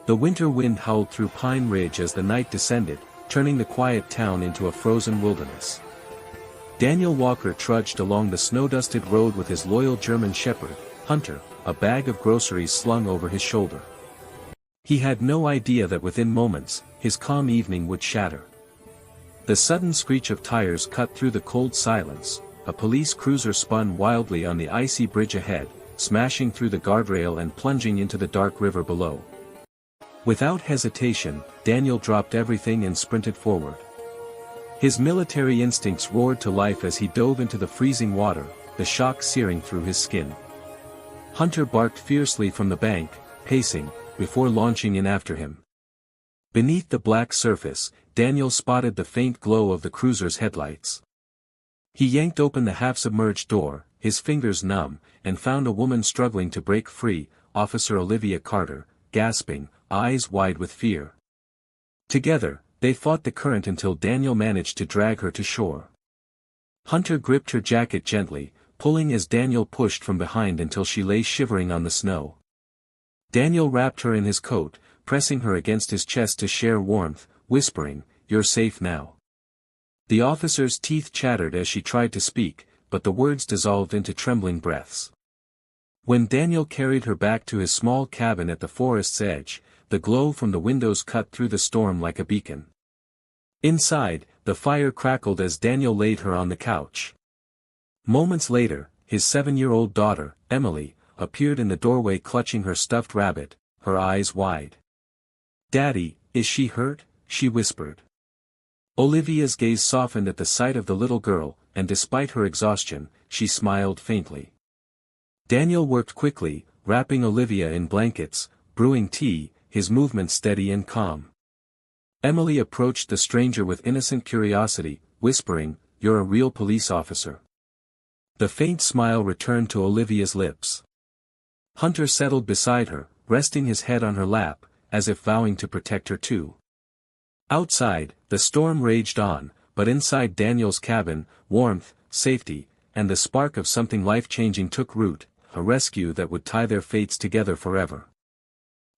The winter wind howled through Pine Ridge as the night descended, turning the quiet town into a frozen wilderness. Daniel Walker trudged along the snow-dusted road with his loyal German shepherd, Hunter, a bag of groceries slung over his shoulder. He had no idea that within moments, his calm evening would shatter. The sudden screech of tires cut through the cold silence. A police cruiser spun wildly on the icy bridge ahead, smashing through the guardrail and plunging into the dark river below. Without hesitation, Daniel dropped everything and sprinted forward. His military instincts roared to life as he dove into the freezing water, the shock searing through his skin. Hunter barked fiercely from the bank, pacing, before launching in after him. Beneath the black surface, Daniel spotted the faint glow of the cruiser's headlights. He yanked open the half-submerged door, his fingers numb, and found a woman struggling to break free, Officer Olivia Carter, gasping, eyes wide with fear. Together, they fought the current until Daniel managed to drag her to shore. Hunter gripped her jacket gently, pulling as Daniel pushed from behind until she lay shivering on the snow. Daniel wrapped her in his coat, pressing her against his chest to share warmth, whispering, "You're safe now." The officer's teeth chattered as she tried to speak, but the words dissolved into trembling breaths. When Daniel carried her back to his small cabin at the forest's edge, the glow from the windows cut through the storm like a beacon. Inside, the fire crackled as Daniel laid her on the couch. Moments later, his 7-year-old daughter, Emily, appeared in the doorway clutching her stuffed rabbit, her eyes wide. "Daddy, is she hurt?" she whispered. Olivia's gaze softened at the sight of the little girl, and despite her exhaustion, she smiled faintly. Daniel worked quickly, wrapping Olivia in blankets, brewing tea, his movements steady and calm. Emily approached the stranger with innocent curiosity, whispering, "You're a real police officer." The faint smile returned to Olivia's lips. Hunter settled beside her, resting his head on her lap, as if vowing to protect her too. Outside, the storm raged on, but inside Daniel's cabin, warmth, safety, and the spark of something life-changing took root, a rescue that would tie their fates together forever.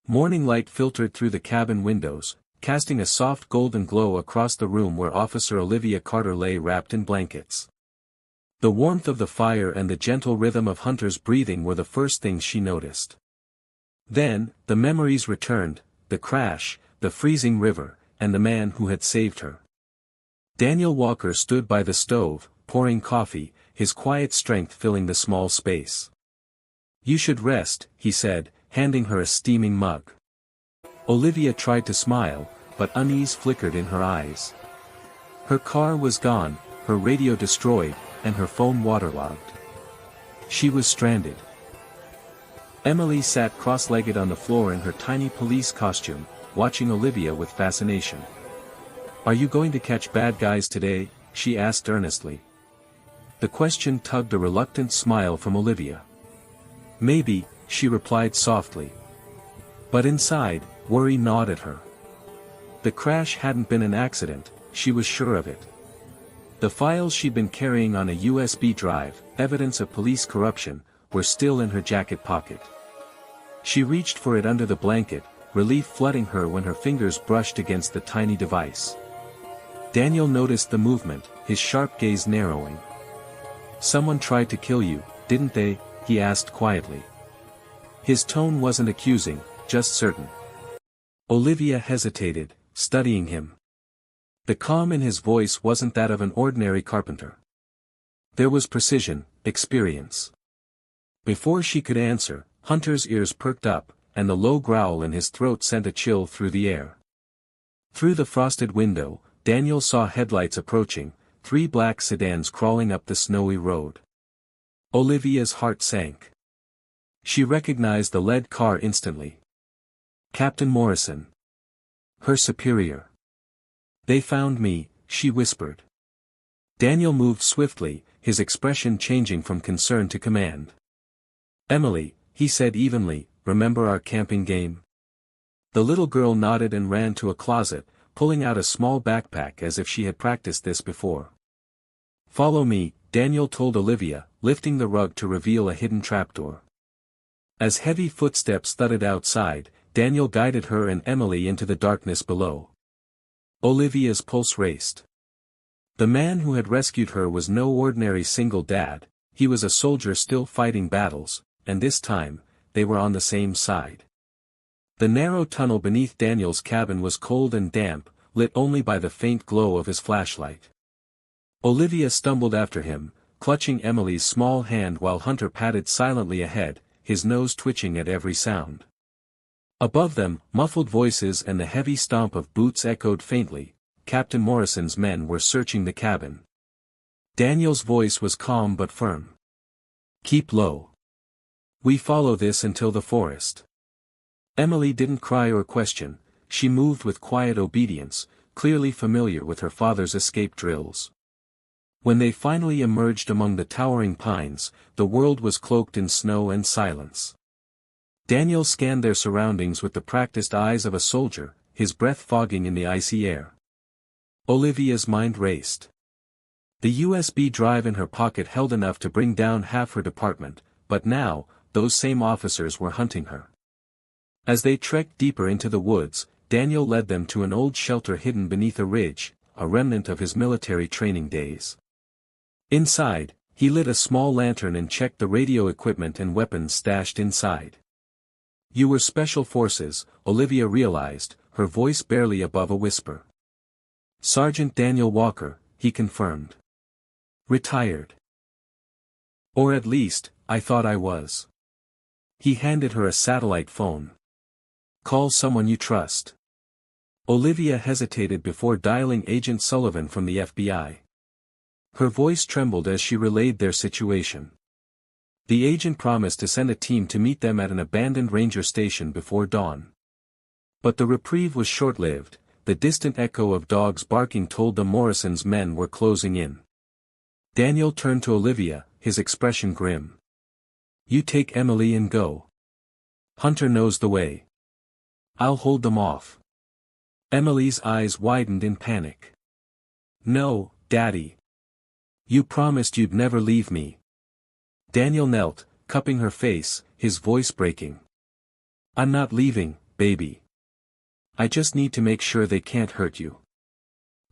Morning light filtered through the cabin windows, casting a soft golden glow across the room where Officer Olivia Carter lay wrapped in blankets. The warmth of the fire and the gentle rhythm of Hunter's breathing were the first things she noticed. Then, the memories returned, the crash, the freezing river, and the man who had saved her. Daniel Walker stood by the stove, pouring coffee, his quiet strength filling the small space. "You should rest," he said, handing her a steaming mug. Olivia tried to smile, but unease flickered in her eyes. Her car was gone, her radio destroyed, and her phone waterlogged. She was stranded. Emily sat cross-legged on the floor in her tiny police costume, watching Olivia with fascination. "Are you going to catch bad guys today?" she asked earnestly. The question tugged a reluctant smile from Olivia. "Maybe," she replied softly. But inside, worry gnawed at her. The crash hadn't been an accident, she was sure of it. The files she'd been carrying on a USB drive, evidence of police corruption, were still in her jacket pocket. She reached for it under the blanket, relief flooding her when her fingers brushed against the tiny device. Daniel noticed the movement, his sharp gaze narrowing. "Someone tried to kill you, didn't they?" he asked quietly. His tone wasn't accusing, just certain. Olivia hesitated, studying him. The calm in his voice wasn't that of an ordinary carpenter. There was precision, experience. Before she could answer, Hunter's ears perked up, and the low growl in his throat sent a chill through the air. Through the frosted window, Daniel saw headlights approaching, 3 black sedans crawling up the snowy road. Olivia's heart sank. She recognized the lead car instantly. Captain Morrison. Her superior. "They found me," she whispered. Daniel moved swiftly, his expression changing from concern to command. "Emily," he said evenly, "remember our camping game?" The little girl nodded and ran to a closet, pulling out a small backpack as if she had practiced this before. "Follow me," Daniel told Olivia, lifting the rug to reveal a hidden trapdoor. As heavy footsteps thudded outside, Daniel guided her and Emily into the darkness below. Olivia's pulse raced. The man who had rescued her was no ordinary single dad, he was a soldier still fighting battles, and this time, they were on the same side. The narrow tunnel beneath Daniel's cabin was cold and damp, lit only by the faint glow of his flashlight. Olivia stumbled after him, clutching Emily's small hand while Hunter padded silently ahead, his nose twitching at every sound. Above them, muffled voices and the heavy stomp of boots echoed faintly. Captain Morrison's men were searching the cabin. Daniel's voice was calm but firm. "Keep low. We follow this until the forest." Emily didn't cry or question, she moved with quiet obedience, clearly familiar with her father's escape drills. When they finally emerged among the towering pines, the world was cloaked in snow and silence. Daniel scanned their surroundings with the practiced eyes of a soldier, his breath fogging in the icy air. Olivia's mind raced. The USB drive in her pocket held enough to bring down half her department, but now, those same officers were hunting her. As they trekked deeper into the woods, Daniel led them to an old shelter hidden beneath a ridge, a remnant of his military training days. Inside, he lit a small lantern and checked the radio equipment and weapons stashed inside. "You were Special Forces," Olivia realized, her voice barely above a whisper. "Sergeant Daniel Walker," he confirmed. "Retired. Or at least, I thought I was." He handed her a satellite phone. "Call someone you trust." Olivia hesitated before dialing Agent Sullivan from the FBI. Her voice trembled as she relayed their situation. The agent promised to send a team to meet them at an abandoned ranger station before dawn. But the reprieve was short-lived, the distant echo of dogs barking told them Morrison's men were closing in. Daniel turned to Olivia, his expression grim. "You take Emily and go. Hunter knows the way. I'll hold them off." Emily's eyes widened in panic. "No, Daddy. You promised you'd never leave me." Daniel knelt, cupping her face, his voice breaking. "I'm not leaving, baby. I just need to make sure they can't hurt you."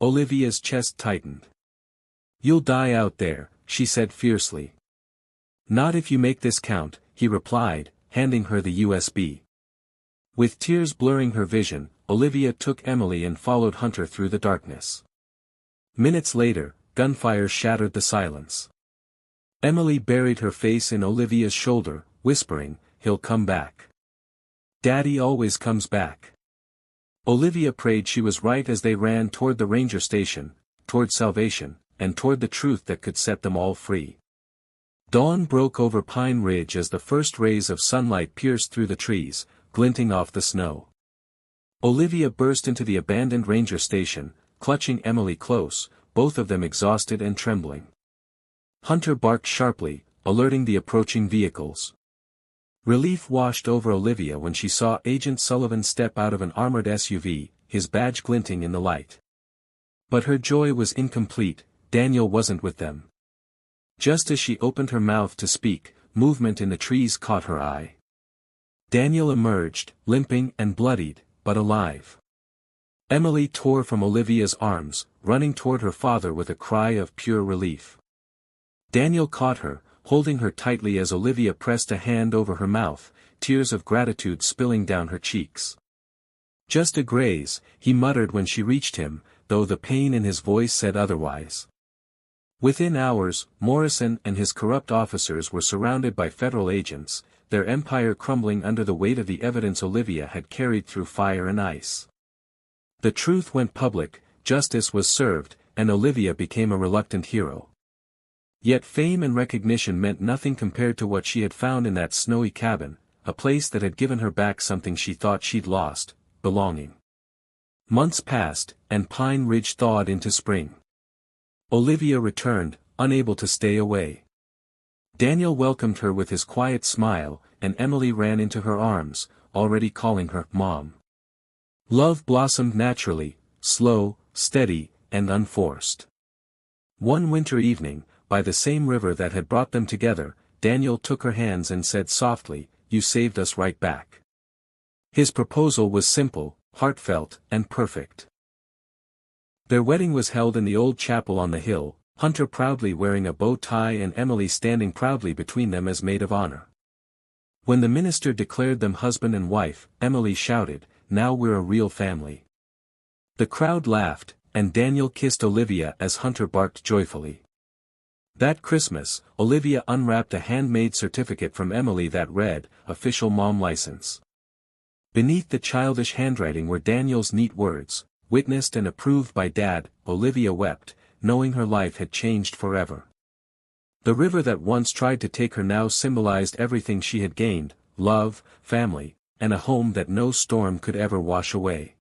Olivia's chest tightened. "You'll die out there," she said fiercely. "Not if you make this count," he replied, handing her the USB. With tears blurring her vision, Olivia took Emily and followed Hunter through the darkness. Minutes later, gunfire shattered the silence. Emily buried her face in Olivia's shoulder, whispering, "He'll come back. Daddy always comes back." Olivia prayed she was right as they ran toward the ranger station, toward salvation, and toward the truth that could set them all free. Dawn broke over Pine Ridge as the first rays of sunlight pierced through the trees, glinting off the snow. Olivia burst into the abandoned ranger station, clutching Emily close, both of them exhausted and trembling. Hunter barked sharply, alerting the approaching vehicles. Relief washed over Olivia when she saw Agent Sullivan step out of an armored SUV, his badge glinting in the light. But her joy was incomplete, Daniel wasn't with them. Just as she opened her mouth to speak, movement in the trees caught her eye. Daniel emerged, limping and bloodied, but alive. Emily tore from Olivia's arms, running toward her father with a cry of pure relief. Daniel caught her, holding her tightly as Olivia pressed a hand over her mouth, tears of gratitude spilling down her cheeks. "Just a graze," he muttered when she reached him, though the pain in his voice said otherwise. Within hours, Morrison and his corrupt officers were surrounded by federal agents, their empire crumbling under the weight of the evidence Olivia had carried through fire and ice. The truth went public, justice was served, and Olivia became a reluctant hero. Yet fame and recognition meant nothing compared to what she had found in that snowy cabin, a place that had given her back something she thought she'd lost, belonging. Months passed, and Pine Ridge thawed into spring. Olivia returned, unable to stay away. Daniel welcomed her with his quiet smile, and Emily ran into her arms, already calling her Mom. Love blossomed naturally, slow, steady, and unforced. One winter evening, by the same river that had brought them together, Daniel took her hands and said softly, "You saved us right back." His proposal was simple, heartfelt, and perfect. Their wedding was held in the old chapel on the hill, Hunter proudly wearing a bow tie and Emily standing proudly between them as maid of honor. When the minister declared them husband and wife, Emily shouted, "Now we're a real family." The crowd laughed, and Daniel kissed Olivia as Hunter barked joyfully. That Christmas, Olivia unwrapped a handmade certificate from Emily that read, "Official Mom License." Beneath the childish handwriting were Daniel's neat words, "Witnessed and approved by Dad." Olivia wept, knowing her life had changed forever. The river that once tried to take her now symbolized everything she had gained: love, family, and a home that no storm could ever wash away.